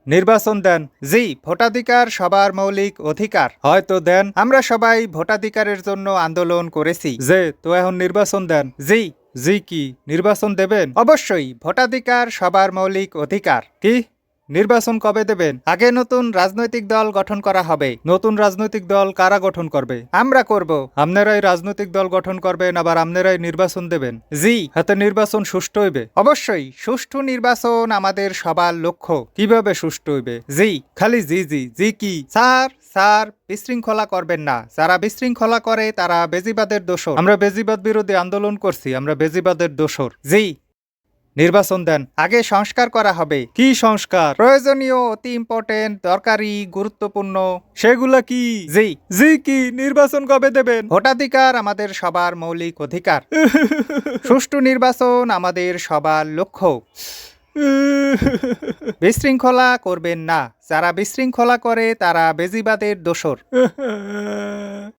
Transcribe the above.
নির্বাচন দেন। জি, ভোটাধিকার সবার মৌলিক অধিকার। হয়তো দেন, আমরা সবাই ভোটাধিকারের জন্য আন্দোলন করেছি। যে তো এখন নির্বাচন দেন। জি। জি কি নির্বাচন দেবেন? অবশ্যই, ভোটাধিকার সবার মৌলিক অধিকার। কি নির্বাচন কবে দেবেন? আগে নতুন রাজনৈতিক দল গঠন করা হবে। নতুন রাজনৈতিক দল কারা গঠন করবে? আমরা করব। আপনারাই রাজনৈতিক দল গঠন করবেন, আবার আপনারাই নির্বাচন দেবেন। জি, হাতে নির্বাচন সুষ্ঠু হইবে। অবশ্যই, সুষ্ঠু নির্বাচন আমাদের সবার লক্ষ্য। কিভাবে সুষ্ঠু হইবে? জি, খালি জি জি জি কি? স্যার বিশৃঙ্খলা করবেন না। যারা বিশৃঙ্খলা করে তারা বেজিবাদের দোষর। আমরা বেজিবাদ বিরোধী আন্দোলন করছি, আমরা বেজিবাদের দোষর। জি, নির্বাচন দেন। আগে সংস্কার করা হবে। কি সংস্কার? প্রয়োজনীয়, অতি ইম্পর্টেন্ট, দরকারি, গুরুত্বপূর্ণ। সেগুলা কি? জি। জি কি নির্বাচন কবে দেবেন? ভোটাধিকার আমাদের সবার মৌলিক অধিকার। সুষ্ঠু নির্বাচন আমাদের সবার লক্ষ্য। বিশৃঙ্খলা করবেন না। যারা বিশৃঙ্খলা করে তারা বেজিবাদের দোষর।